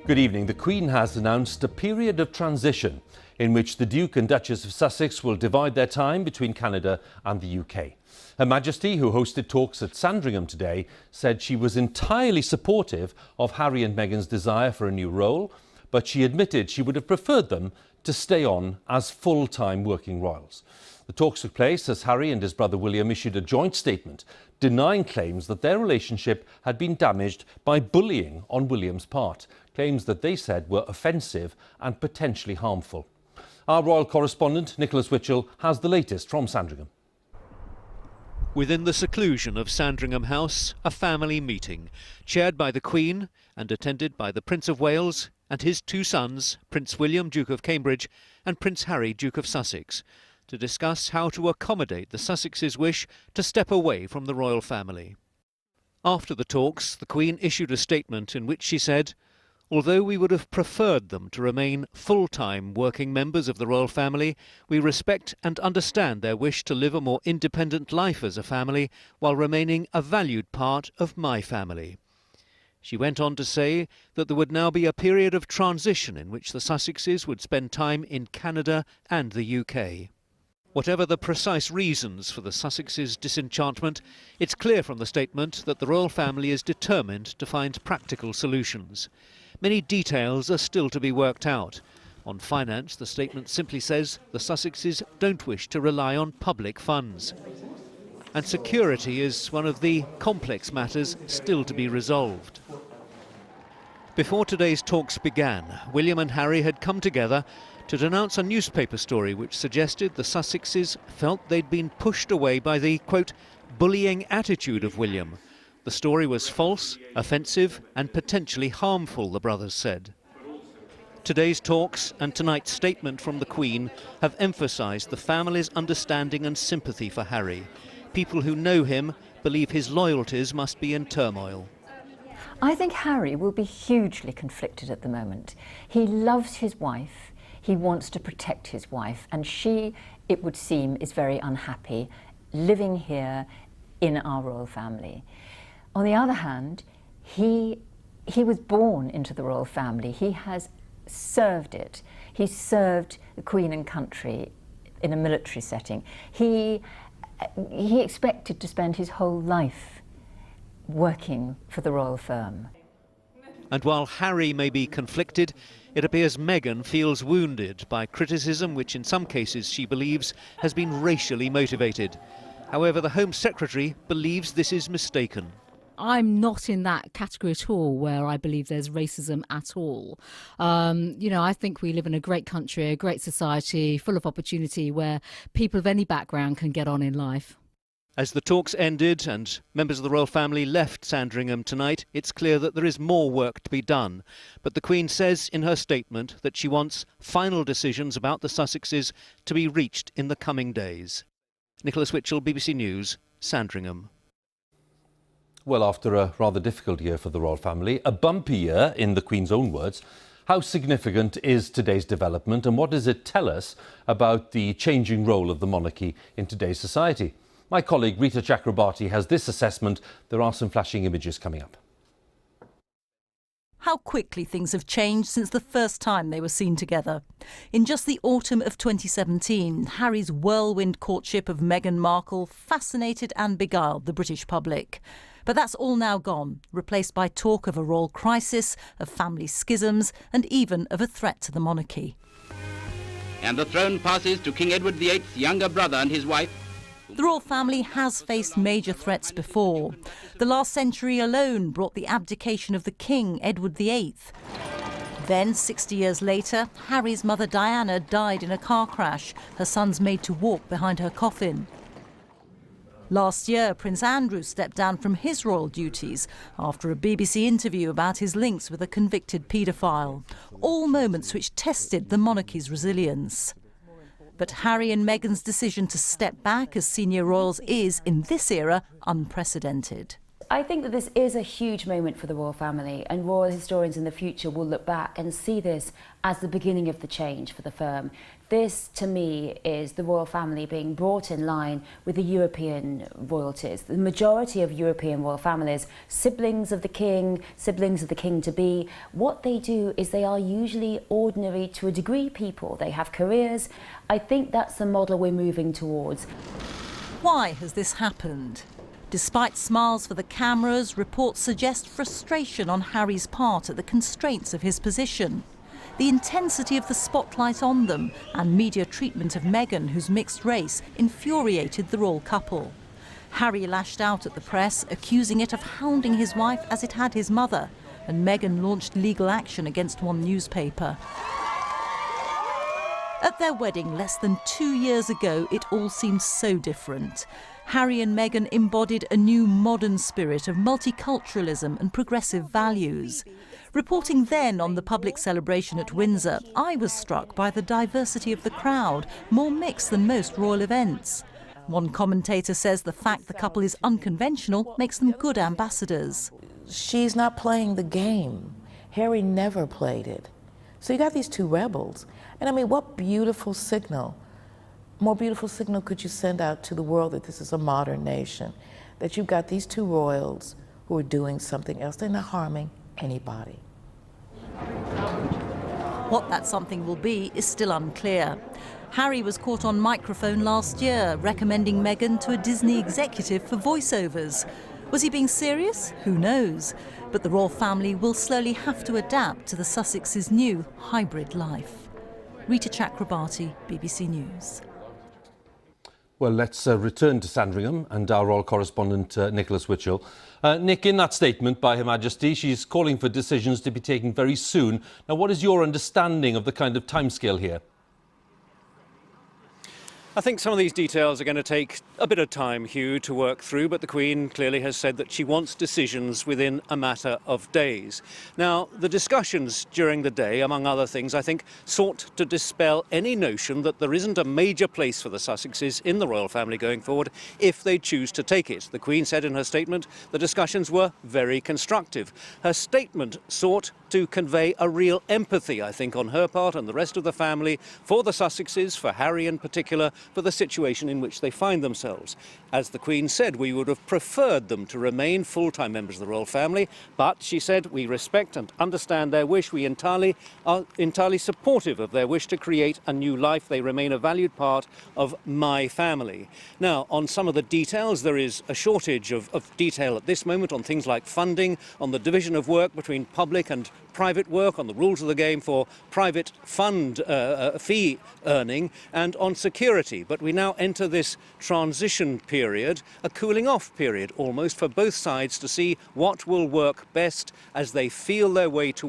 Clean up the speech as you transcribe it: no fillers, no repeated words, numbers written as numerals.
Good evening. The Queen has announced a period of transition in which the Duke and Duchess of Sussex will divide their time between Canada and the UK. Her Majesty, who hosted talks at Sandringham today, said she was entirely supportive of Harry and Meghan's desire for a new role, but she admitted she would have preferred them to stay on as full-time working royals. The talks took place as Harry and his brother William issued a joint statement denying claims that their relationship had been damaged by bullying on William's part, claims that they said were offensive and potentially harmful. Our royal correspondent, Nicholas Witchell, has the latest from Sandringham. Within the seclusion of Sandringham House, a family meeting, chaired by the Queen and attended by the Prince of Wales and his two sons, Prince William, Duke of Cambridge, and Prince Harry, Duke of Sussex, to discuss how to accommodate the Sussexes' wish to step away from the royal family. After the talks, the Queen issued a statement in which she said, "Although we would have preferred them to remain full-time working members of the royal family, we respect and understand their wish to live a more independent life as a family while remaining a valued part of my family." She went on to say that there would now be a period of transition in which the Sussexes would spend time in Canada and the UK. Whatever the precise reasons for the Sussexes' disenchantment, it's clear from the statement that the royal family is determined to find practical solutions. Many details are still to be worked out. On finance, the statement simply says the Sussexes don't wish to rely on public funds. And security is one of the complex matters still to be resolved. Before today's talks began, William and Harry had come together to denounce a newspaper story which suggested the Sussexes felt they'd been pushed away by the, quote, bullying attitude of William. The story was false, offensive and potentially harmful, the brothers said. Today's talks and tonight's statement from the Queen have emphasised the family's understanding and sympathy for Harry. People who know him believe his loyalties must be in turmoil. I think Harry will be hugely conflicted at the moment. He loves his wife. He wants to protect his wife, and she, it would seem, is very unhappy living here in our royal family. On the other hand, he was born into the royal family. He has served it. He served the Queen and country in a military setting. He expected to spend his whole life working for the royal firm. And while Harry may be conflicted, it appears Meghan feels wounded by criticism which in some cases she believes has been racially motivated. However, the Home Secretary believes this is mistaken. I'm not in that category at all where I believe there's racism at all. I think we live in a great country, a great society, full of opportunity where people of any background can get on in life. As the talks ended and members of the royal family left Sandringham tonight, it's clear that there is more work to be done. But the Queen says in her statement that she wants final decisions about the Sussexes to be reached in the coming days. Nicholas Witchell, BBC News, Sandringham. Well, after a rather difficult year for the royal family, a bumpy year in the Queen's own words, how significant is today's development and what does it tell us about the changing role of the monarchy in today's society? My colleague Rita Chakrabarti has this assessment. There are some flashing images coming up. How quickly things have changed since the first time they were seen together. In just the autumn of 2017, Harry's whirlwind courtship of Meghan Markle fascinated and beguiled the British public. But that's all now gone, replaced by talk of a royal crisis, of family schisms and even of a threat to the monarchy. And the throne passes to King Edward VIII's younger brother and his wife. The royal family has faced major threats before. The last century alone brought the abdication of the king, Edward VIII. Then, 60 years later, Harry's mother Diana died in a car crash, her sons made to walk behind her coffin. Last year, Prince Andrew stepped down from his royal duties after a BBC interview about his links with a convicted paedophile. All moments which tested the monarchy's resilience. But Harry and Meghan's decision to step back as senior royals is, in this era, unprecedented. I think that this is a huge moment for the royal family, and royal historians in the future will look back and see this as the beginning of the change for the firm. This, to me, is the royal family being brought in line with the European royalties. The majority of European royal families, siblings of the king to-be, what they do is they are usually ordinary to a degree people. They have careers. I think that's the model we're moving towards. Why has this happened? Despite smiles for the cameras, reports suggest frustration on Harry's part at the constraints of his position. The intensity of the spotlight on them and media treatment of Meghan, who's mixed race, infuriated the royal couple. Harry lashed out at the press, accusing it of hounding his wife as it had his mother, and Meghan launched legal action against one newspaper. At their wedding less than 2 years ago, it all seemed so different. Harry and Meghan embodied a new modern spirit of multiculturalism and progressive values. Reporting then on the public celebration at Windsor, I was struck by the diversity of the crowd, more mixed than most royal events. One commentator says the fact the couple is unconventional makes them good ambassadors. She's not playing the game. Harry never played it. So you got these two rebels. And I mean, what beautiful signal, more beautiful signal could you send out to the world that this is a modern nation, that you've got these two royals who are doing something else. They're not harming anybody. What that something will be is still unclear. Harry was caught on microphone last year, recommending Meghan to a Disney executive for voiceovers. Was he being serious? Who knows? But the royal family will slowly have to adapt to the Sussex's new hybrid life. Rita Chakrabarti, BBC News. Well, let's return to Sandringham and our royal correspondent, Nicholas Witchell. Nick, in that statement by Her Majesty, she's calling for decisions to be taken very soon. Now, what is your understanding of the kind of timescale here? I think some of these details are going to take a bit of time, Hugh, to work through, but the Queen clearly has said that she wants decisions within a matter of days. Now, the discussions during the day, among other things, I think, sought to dispel any notion that there isn't a major place for the Sussexes in the royal family going forward if they choose to take it. The Queen said in her statement the discussions were very constructive. Her statement sought to convey a real empathy, I think, on her part and the rest of the family for the Sussexes, for Harry in particular, for the situation in which they find themselves. As the Queen said, we would have preferred them to remain full-time members of the royal family, but she said we respect and understand their wish. We are entirely supportive of their wish to create a new life. They remain a valued part of my family. Now, on some of the details, there is a shortage of detail at this moment on things like funding, on the division of work between public and private work, on the rules of the game for private fund fee earning, and on security. But we now enter this transition period, a cooling off period almost, for both sides to see what will work best as they feel their way towards